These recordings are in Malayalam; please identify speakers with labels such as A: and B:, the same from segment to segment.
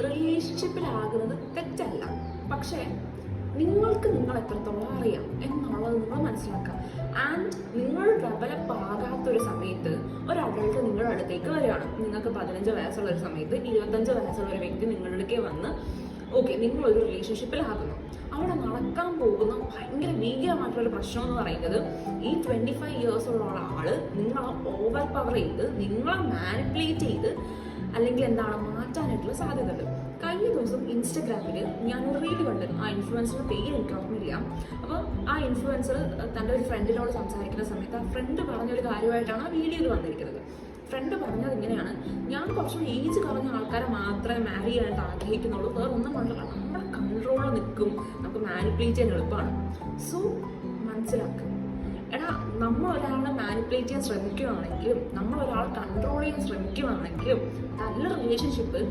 A: റിലേഷൻഷിപ്പിലാകുന്നത് തെറ്റല്ല, പക്ഷേ നിങ്ങൾക്ക് നിങ്ങൾ എത്രത്തോളം അറിയാം എന്നുള്ളത് നിങ്ങൾ മനസ്സിലാക്കുക. ആൻഡ് നിങ്ങൾ ഡെവലപ്പ് ആകാത്തൊരു സമയത്ത് ഒരു അഡൾട്ട് നിങ്ങളുടെ അടുത്തേക്ക് വരികയാണ്. നിങ്ങൾക്ക് 15 വയസ്സുള്ള ഒരു സമയത്ത് 25 വയസ്സുള്ള ഒരു വ്യക്തി നിങ്ങളുടെ അടുക്കേ വന്ന് ഓക്കെ നിങ്ങളൊരു റിലേഷൻഷിപ്പിലാകുന്നു. അവിടെ നടക്കാൻ പോകുന്ന ഭയങ്കര ഭീകരമായിട്ടുള്ളൊരു പ്രശ്നം എന്ന് പറയുന്നത് ഈ 25 ഇയേഴ്സുള്ള ആള് നിങ്ങളെ ഓവർ പവർ ചെയ്ത് നിങ്ങളെ മാനിപ്പുലേറ്റ് ചെയ്ത് അല്ലെങ്കിൽ എന്താണ് മാറ്റാനായിട്ടുള്ള സാധ്യതയുണ്ട്. കഴിഞ്ഞ ദിവസം ഇൻസ്റ്റഗ്രാമിൽ ഞാനൊരു റീൽ കണ്ടിരുന്നു. ആ ഇൻഫ്ലുവൻസറുടെ പേര് എനിക്ക് ഓർമ്മയില്ല. അപ്പോൾ ആ ഇൻഫ്ലുവൻസർ തൻ്റെ ഒരു ഫ്രണ്ടിനോട് സംസാരിക്കുന്ന സമയത്ത് ആ ഫ്രണ്ട് പറഞ്ഞൊരു കാര്യമായിട്ടാണ് ആ വീഡിയോയിൽ വന്നിരിക്കുന്നത്. ഫ്രണ്ട് പറഞ്ഞത് ഇങ്ങനെയാണ്: ഞാൻ കുറച്ചും ഏജ് കുറഞ്ഞ ആൾക്കാരെ മാത്രമേ മാരി ചെയ്യാനായിട്ട് ആഗ്രഹിക്കുന്നുള്ളൂ, വേറെ ഒന്നും കൊണ്ടല്ല, നമ്മുടെ കൺട്രോളിൽ നിൽക്കും, നമുക്ക് മാനിപ്പുലേറ്റ് ചെയ്യാൻ എളുപ്പമാണ്. സോ മനസ്സിലാക്കുക, എടാ നമ്മൾ ഒരാളെ മാനിപ്പുലേറ്റ് ചെയ്യാൻ ശ്രമിക്കുകയാണെങ്കിലും നമ്മൾ ഒരാളെ കൺട്രോൾ ചെയ്യാൻ ശ്രമിക്കുകയാണെങ്കിലും നല്ല റിലേഷൻഷിപ്പ്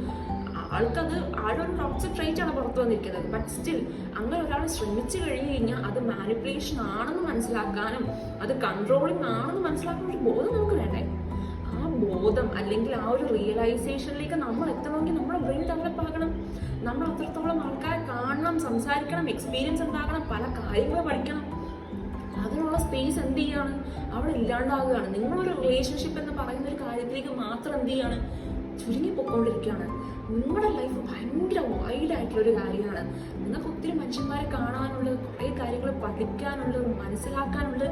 A: ആൾക്കത് ആളൊരു ടോക്സിക് ട്രൈറ്റ് ആണ് പുറത്തു വന്നിരിക്കുന്നത്. ബട്ട് സ്റ്റിൽ അങ്ങനെ ഒരാൾ ശ്രമിച്ചു കഴിഞ്ഞു കഴിഞ്ഞാൽ അത് മാനിപ്പുലേഷൻ ആണെന്ന് മനസ്സിലാക്കാനും അത് കൺട്രോളിങ് ആണെന്ന് മനസ്സിലാക്കാനും ഒരു ബോധം നമുക്ക് വേണ്ടേ? ആ ബോധം അല്ലെങ്കിൽ ആ ഒരു റിയലൈസേഷനിലേക്ക് നമ്മൾ എത്തണമെങ്കിൽ നമ്മുടെ ബ്രെയിൻ ഡെവലപ്പ് ആകണം. നമ്മൾ അത്രത്തോളം ആൾക്കാരെ കാണണം, സംസാരിക്കണം, എക്സ്പീരിയൻസ് ഉണ്ടാകണം, പല കാര്യങ്ങൾ പഠിക്കണം. അതിനുള്ള സ്പേസ് എന്ത് ചെയ്യാണ്? അവിടെ ഇല്ലാണ്ടാവുകയാണ്. നിങ്ങളൊരു റിലേഷൻഷിപ്പ് എന്ന് പറയുന്ന ഒരു കാര്യത്തിലേക്ക് മാത്രം എന്ത് ചെയ്യാണ്? ചുരുങ്ങിപ്പോയിക്കൊണ്ടിരിക്കുകയാണ്. നിങ്ങളുടെ ലൈഫ് ഭയങ്കര വൈഡായിട്ടുള്ളൊരു കാര്യമാണ്. നിങ്ങൾക്ക് ഒത്തിരി മനുഷ്യന്മാരെ കാണാനുള്ളത്, കുറേ കാര്യങ്ങൾ പഠിക്കാനുള്ളത്, മനസ്സിലാക്കാനുള്ളത്.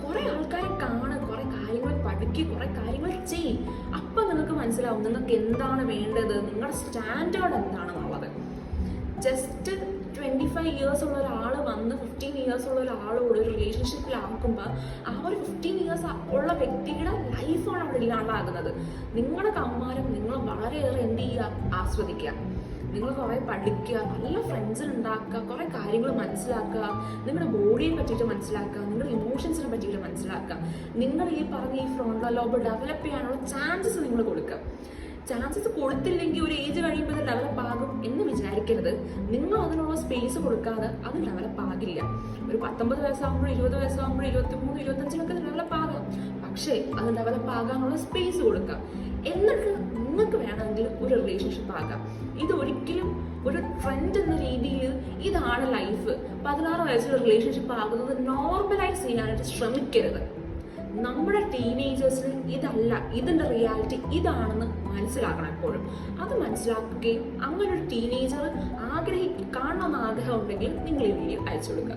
A: കുറേ ആൾക്കാരെ കാണുക, കുറേ കാര്യങ്ങൾ പഠിക്കുക, കുറേ കാര്യങ്ങൾ ചെയ്യും. അപ്പം നിങ്ങൾക്ക് മനസ്സിലാവും നിങ്ങൾക്ക് എന്താണ് വേണ്ടത്, നിങ്ങളുടെ സ്റ്റാൻഡേർഡ് എന്താണെന്നുള്ളത്. ജസ്റ്റ് 25 ഇയേഴ്സ് ഉള്ള ഒരാൾ വന്ന് 15 ഇയേഴ്സ് ഉള്ള ഒരാളോട് ഒരു റിലേഷൻഷിപ്പിലാക്കുമ്പോൾ ആ ഒരു 15 ഇയേഴ്സ് ഉള്ള വ്യക്തിയുടെ ലൈഫാണ് അവിടെ ഇല്ലാണ്ടാകുന്നത്. നിങ്ങളുടെ കൗമാരം നിങ്ങൾ വളരെയേറെ എന്ത് ചെയ്യുക? ആസ്വദിക്കുക. നിങ്ങൾ കുറേ പഠിക്കുക, നല്ല ഫ്രണ്ട്സിനെ ഉണ്ടാക്കുക, കുറേ കാര്യങ്ങൾ മനസ്സിലാക്കുക, നിങ്ങളുടെ ബോഡിയെ പറ്റിയിട്ട് മനസ്സിലാക്കുക, നിങ്ങളുടെ ഇമോഷൻസിനെ പറ്റിയിട്ട് മനസ്സിലാക്കുക. നിങ്ങൾ ഈ പറഞ്ഞ ഈ ഫ്രോണ്ടൽ ലോബ് ഡെവലപ്പ് ചെയ്യാനുള്ള ചാൻസസ് നിങ്ങൾ കൊടുക്കുക. ചാൻസസ് കൊടുത്തില്ലെങ്കിൽ ഒരു ഏജ് കഴിയുമ്പോൾ അത് ഡെവലപ്പ് ആകും എന്ന് വിചാരിക്കരുത്. നിങ്ങൾ അതിനുള്ള സ്പേസ് കൊടുക്കാതെ അത് ഡെവലപ്പ് ആകില്ല. ഒരു 19 വയസ്സാകുമ്പോൾ 20 വയസ്സാകുമ്പോൾ 23, 25 ഡെവലപ്പ് ആകാം. പക്ഷേ അത് ഡെവലപ്പ് ആകാനുള്ള സ്പേസ് കൊടുക്കുക. എന്നിട്ട് നിങ്ങൾക്ക് വേണമെങ്കിൽ ഒരു റിലേഷൻഷിപ്പ് ആകാം. ഇതൊരിക്കലും ഒരു ട്രെൻഡ് എന്ന രീതിയിൽ ഇതാണ് ലൈഫ്, 16 വയസ്സിൽ റിലേഷൻഷിപ്പ് ആകുന്നത് നോർമലൈസ് ചെയ്യാനായിട്ട് ശ്രമിക്കരുത്. നമ്മുടെ ടീനേജേഴ്സിന് ഇതല്ല, ഇതിൻ്റെ റിയാലിറ്റി ഇതാണെന്ന് മനസ്സിലാക്കണം എപ്പോഴും. അത് മനസ്സിലാക്കുകയും അങ്ങനെ ഒരു ടീനേജർ കാണണമെന്ന് ആഗ്രഹം ഉണ്ടെങ്കിൽ നിങ്ങൾ ഈ വീഡിയോ അയച്ചു കൊടുക്കുക.